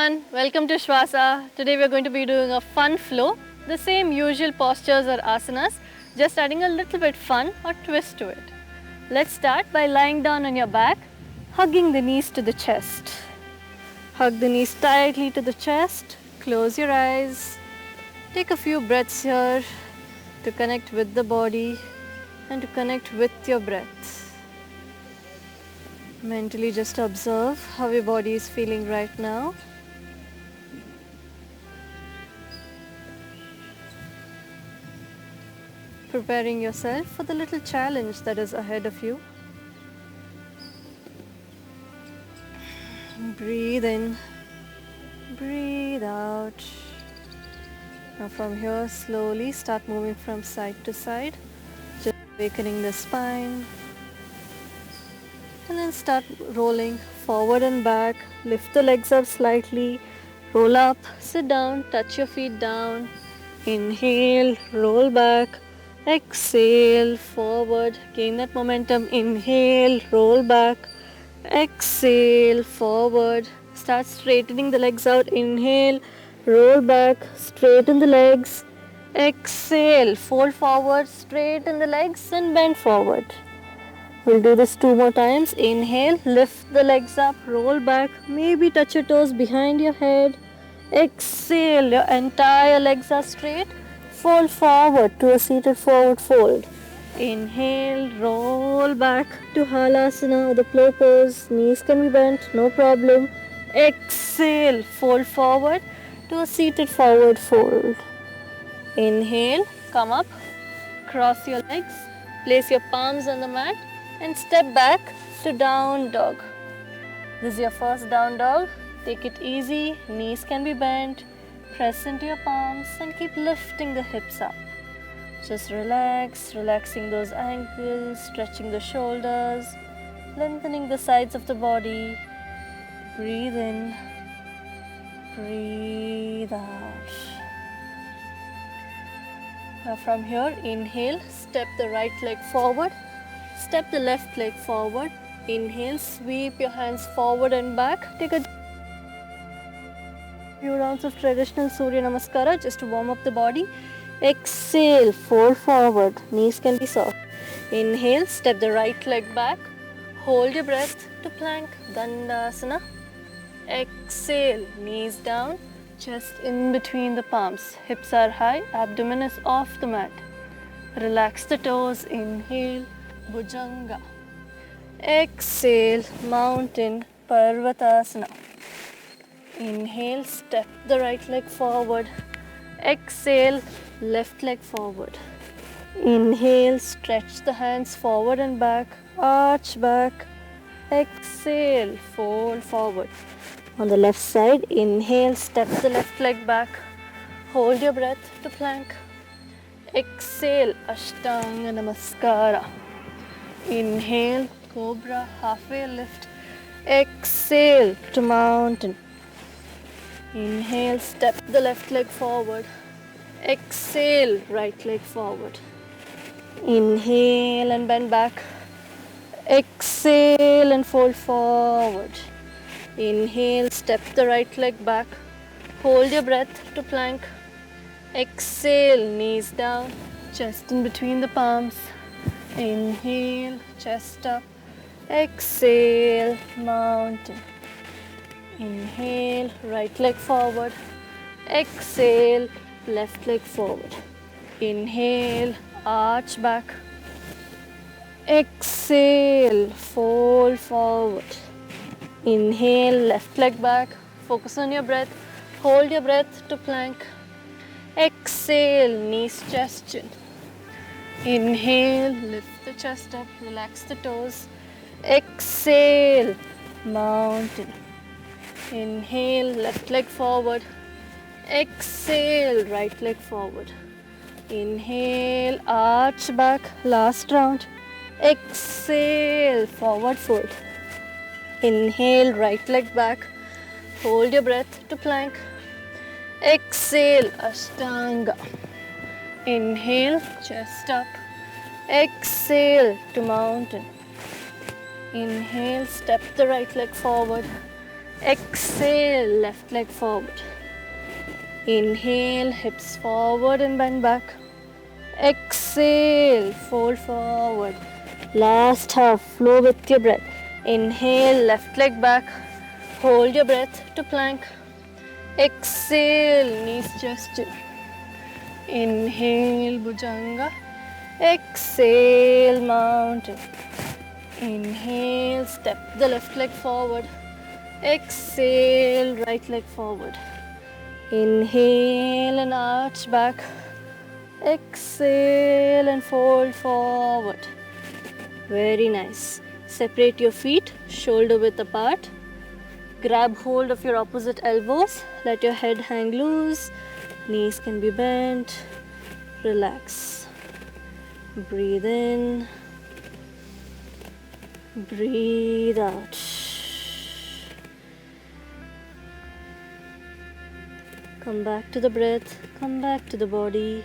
everyone, welcome to Shwasa. Today we are going to be doing a fun flow. The same usual postures or asanas, just adding a little bit fun or twist to it. Let's start by lying down on your back, hugging the knees to the chest. Hug the knees tightly to the chest, close your eyes. Take a few breaths here to connect with the body and to connect with your breath. Mentally just observe how your body is feeling right now. Preparing yourself for the little challenge that is ahead of you. Breathe in, breathe out. Now from here, slowly start moving from side to side, just awakening the spine. And then start rolling forward and back. Lift the legs up slightly. Roll up, sit down, touch your feet down. Inhale, roll back. Exhale, forward. Gain that momentum. Inhale, roll back. Exhale, forward. Start straightening the legs out. Inhale, roll back. Straighten the legs. Exhale, fold forward, straighten the legs and bend forward. We'll do this 2 more times. Inhale, lift the legs up, roll back, maybe touch your toes behind your head. Exhale, your entire legs are straight. Fold forward to a seated forward fold. Inhale, roll back to Halasana or the plow pose. Knees can be bent, no problem. Exhale, fold forward to a seated forward fold. Inhale, come up, cross your legs, place your palms on the mat and step back to down dog. This is your first down dog. Take it easy, knees can be bent, press into your palms and keep lifting the hips up. Just relax, relaxing those ankles, stretching the shoulders, lengthening the sides of the body. Breathe in, breathe out. Now from here, inhale, step the right leg forward, step the left leg forward. Inhale, sweep your hands forward and back. Take a few rounds of traditional Surya Namaskara just to warm up the body. Exhale, fold forward, knees can be soft. Inhale, step the right leg back. Hold your breath to plank, Dandasana. Exhale, knees down. Chest in between the palms, hips are high, abdomen is off the mat. Relax the toes, inhale, Bhujanga. Exhale, mountain, Parvatasana. Inhale, step the right leg forward. Exhale, left leg forward. Inhale, stretch the hands forward and back, arch back. Exhale, fold forward. On the left side, inhale, step the left leg back. Hold your breath to plank. Exhale, Ashtanga Namaskara. Inhale, Cobra, halfway lift. Exhale to mountain. Inhale, step the left leg forward. Exhale, right leg forward. Inhale and bend back. Exhale and fold forward. Inhale, step the right leg back. Hold your breath to plank. Exhale, knees down, chest in between the palms. Inhale, chest up. Exhale, mountain. Inhale, right leg forward. Exhale, left leg forward. Inhale, arch back. Exhale, fold forward. Inhale, left leg back. Focus on your breath. Hold your breath to plank. Exhale, knees, chest, chin. Inhale, lift the chest up, relax the toes. Exhale, mountain. Inhale, left leg forward. Exhale, right leg forward. Inhale, arch back, last round. Exhale, forward fold. Inhale, right leg back. Hold your breath to plank. Exhale, Ashtanga. Inhale, chest up. Exhale to mountain. Inhale, step the right leg forward. Exhale, left leg forward. Inhale, hips forward and bend back. Exhale, fold forward. Last half, flow with your breath. Inhale, left leg back. Hold your breath to plank. Exhale, knees chest. Inhale, Bhujanga. Exhale, mountain. Inhale, step the left leg forward. Exhale, right leg forward. Inhale and arch back. Exhale and fold forward. Very nice. Separate your feet, shoulder width apart. Grab hold of your opposite elbows. Let your head hang loose. Knees can be bent. Relax. Breathe in. Breathe out. Come back to the breath. Come back to the body.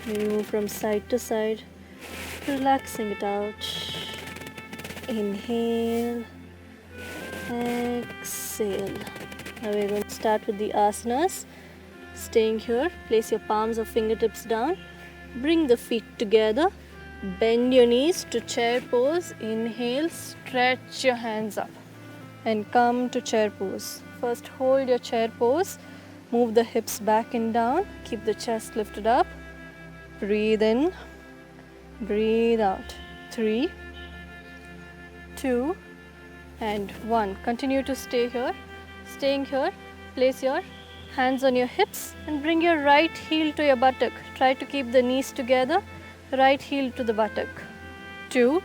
Move from side to side, relaxing it out. Inhale, exhale. Now we're going to start with the asanas. Staying here, place your palms or fingertips down. Bring the feet together. Bend your knees to chair pose. Inhale, stretch your hands up and come to chair pose. First, hold your chair pose. Move the hips back and down. Keep the chest lifted up. Breathe in, breathe out. 3, 2, and 1. Continue to stay here. Staying here, place your hands on your hips and bring your right heel to your buttock. Try to keep the knees together. Right heel to the buttock. 2,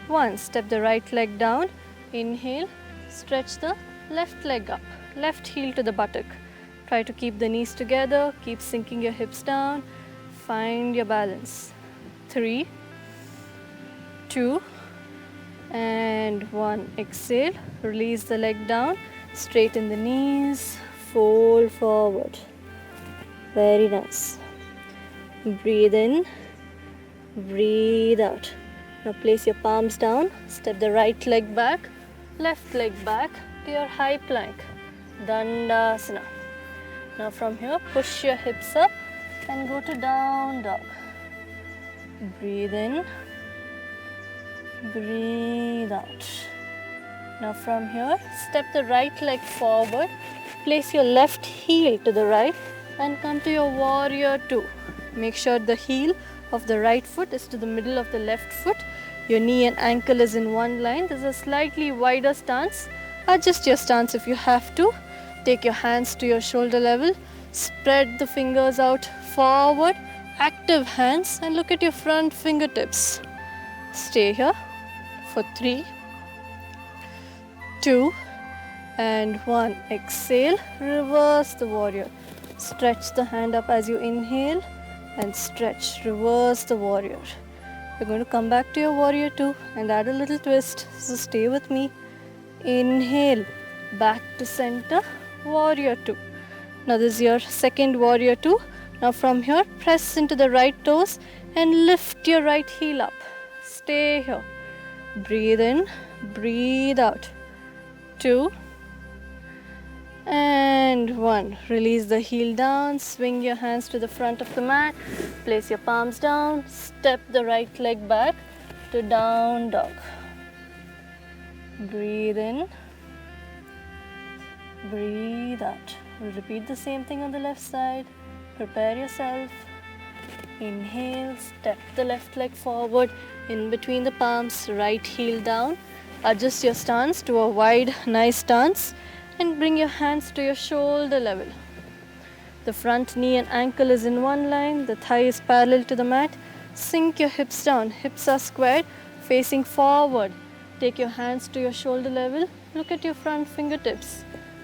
1. Step the right leg down. Inhale, stretch the left leg up. Left heel to the buttock. Try to keep the knees together. Keep sinking your hips down. Find your balance. 3, 2, and 1. Exhale. Release the leg down. Straighten the knees. Fold forward. Very nice. Breathe in. Breathe out. Now place your palms down. Step the right leg back. Left leg back to your high plank. Dandasana. Now from here, push your hips up and go to down dog. Breathe in, breathe out. Now from here, step the right leg forward, place your left heel to the right and come to your warrior 2. Make sure the heel of the right foot is to the middle of the left foot. Your knee and ankle is in one line. This is a slightly wider stance. Adjust your stance if you have to. Take your hands to your shoulder level. Spread the fingers out forward, active hands, and look at your front fingertips. Stay here for 3, 2, and 1. Exhale, reverse the warrior. Stretch the hand up as you inhale and stretch, reverse the warrior. You're going to come back to your warrior 2 and add a little twist, so stay with me. Inhale, back to center, warrior 2. Now this is your second warrior 2. Now from here, press into the right toes and lift your right heel up. Stay here. Breathe in, breathe out. 2 and 1. Release the heel down, swing your hands to the front of the mat, place your palms down, step the right leg back to down dog. Breathe in, breathe out. We'll repeat the same thing on the left side. Prepare yourself. Inhale, step the left leg forward in between the palms, right heel down. Adjust your stance to a wide, nice stance and bring your hands to your shoulder level. The front knee and ankle is in one line. The thigh is parallel to the mat. Sink your hips down. Hips are squared, facing forward. Take your hands to your shoulder level. Look at your front fingertips.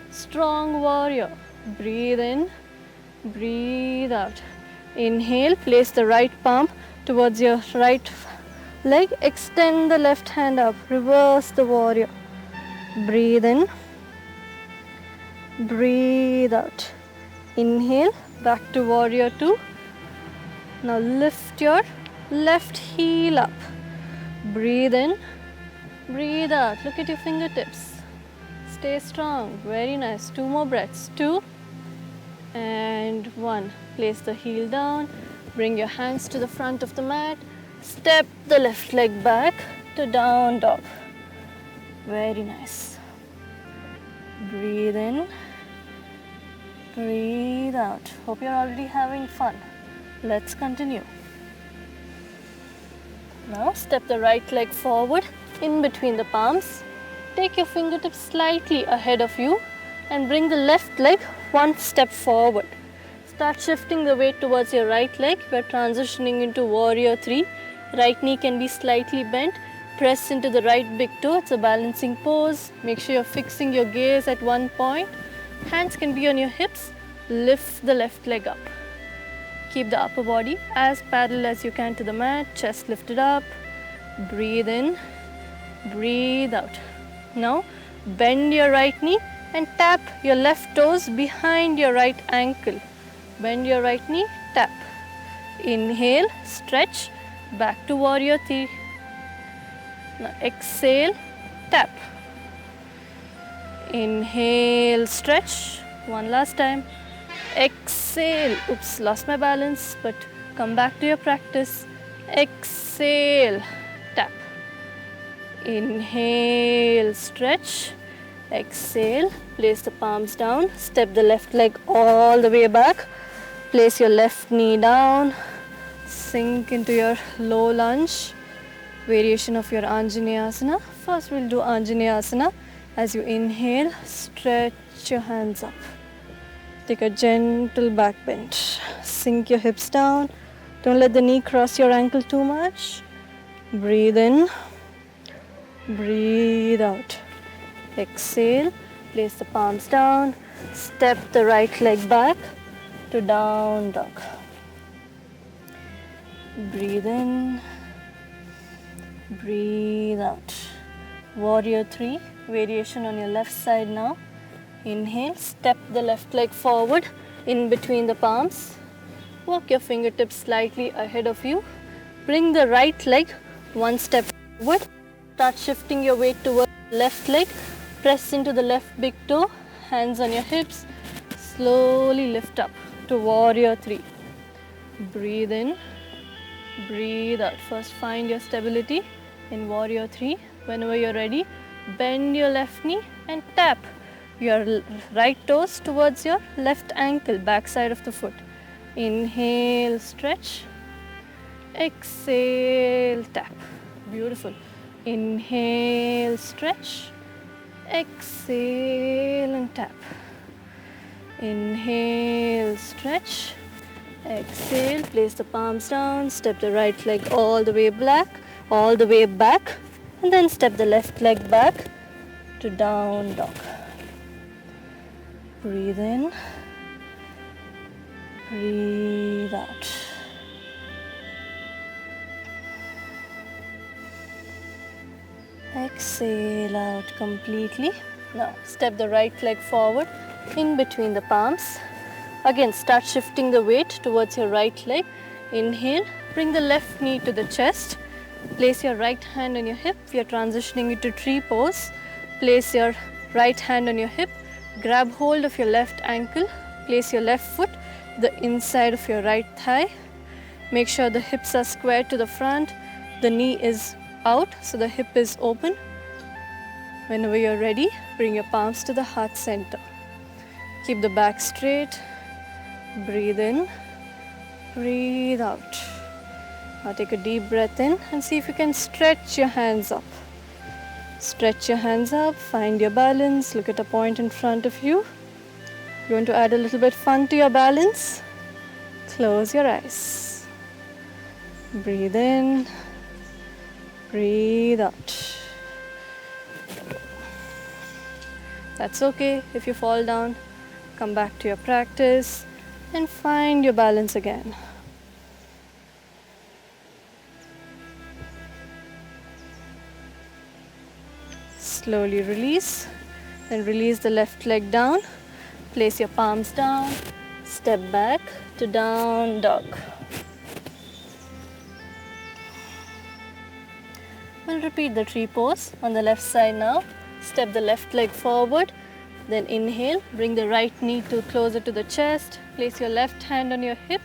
Strong warrior. Breathe in, breathe out. Inhale, place the right palm towards your right leg. Extend the left hand up. Reverse the warrior. Breathe in, breathe out. Inhale, back to warrior 2. Now lift your left heel up. Breathe in, Breathe out. Look at your fingertips. Stay strong. Very nice. 2 more breaths. 2 and 1. Place the heel down. Bring your hands to the front of the mat. Step the left leg back to down dog. Very nice. Breathe in. Breathe out. Hope you're already having fun. Let's continue. Now step the right leg forward in between the palms. Take your fingertips slightly ahead of you and bring the left leg one step forward. Start shifting the weight towards your right leg. We're transitioning into warrior 3. Right knee can be slightly bent. Press into the right big toe. It's a balancing pose. Make sure you're fixing your gaze at one point. Hands can be on your hips. Lift the left leg up. Keep the upper body as parallel as you can to the mat. Chest lifted up. Breathe in. Breathe out. Now bend your right knee and tap your left toes behind your right ankle. Bend your right knee, tap. Inhale, stretch, back to warrior 3. Now exhale, tap. Inhale, stretch. One last time. Exhale. Oops, lost my balance, but come back to your practice. Exhale, tap. Inhale, stretch. Exhale, place the palms down. Step the left leg all the way back. Place your left knee down. Sink into your low lunge. Variation of your Anjaneyasana. First we'll do Anjaneyasana. As you inhale, stretch your hands up. Take a gentle back bend. Sink your hips down. Don't let the knee cross your ankle too much. Breathe in. Breathe out. Exhale. Place the palms down. Step the right leg back to down dog. Breathe in. Breathe out. Warrior 3. Variation on your left side now. Inhale, step the left leg forward in between the palms. Walk your fingertips slightly ahead of you. Bring the right leg one step forward. Start shifting your weight towards the left leg. Press into the left big toe. Hands on your hips. Slowly lift up to warrior 3. Breathe in. Breathe out. First find your stability in warrior 3. Whenever you're ready, bend your left knee and tap your right toes towards your left ankle, back side of the foot. Inhale, stretch. Exhale, tap. Beautiful. Inhale, stretch. Exhale and tap. Inhale, stretch. Exhale, place the palms down. Step the right leg all the way back, and then step the left leg back to down dog. Breathe in, breathe out. Exhale out completely. Now step the right leg forward in between the palms. Again, start shifting the weight towards your right leg. Inhale, bring the left knee to the chest. Place your right hand on your hip. We are transitioning into tree pose. Place your right hand on your hip. Grab hold of your left ankle. Place your left foot the inside of your right thigh. Make sure the hips are square to the front. The knee is out, so the hip is open. Whenever you're ready, bring your palms to the heart center. Keep the back straight. Breathe in, breathe out. Now take a deep breath in and see if you can stretch your hands up. Stretch your hands up, find your balance, look at a point in front of you. You want to add a little bit fun to your balance? Close your eyes. Breathe in, breathe out. That's okay if you fall down. Come back to your practice and find your balance again. Slowly release, then release the left leg down. Place your palms down, step back to down dog. We'll repeat the tree pose on the left side now. Step the left leg forward. Then inhale, bring the right knee closer to the chest. Place your left hand on your hip.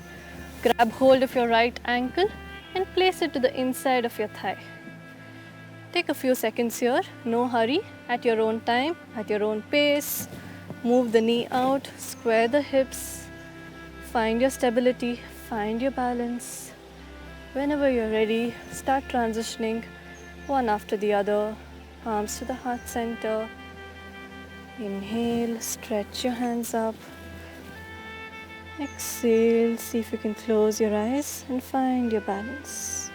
Grab hold of your right ankle and place it to the inside of your thigh. Take a few seconds here, no hurry, at your own time, at your own pace. Move the knee out, square the hips. Find your stability, find your balance. Whenever you're ready, start transitioning one after the other. Palms to the heart center. Inhale, stretch your hands up. Exhale, see if you can close your eyes and find your balance.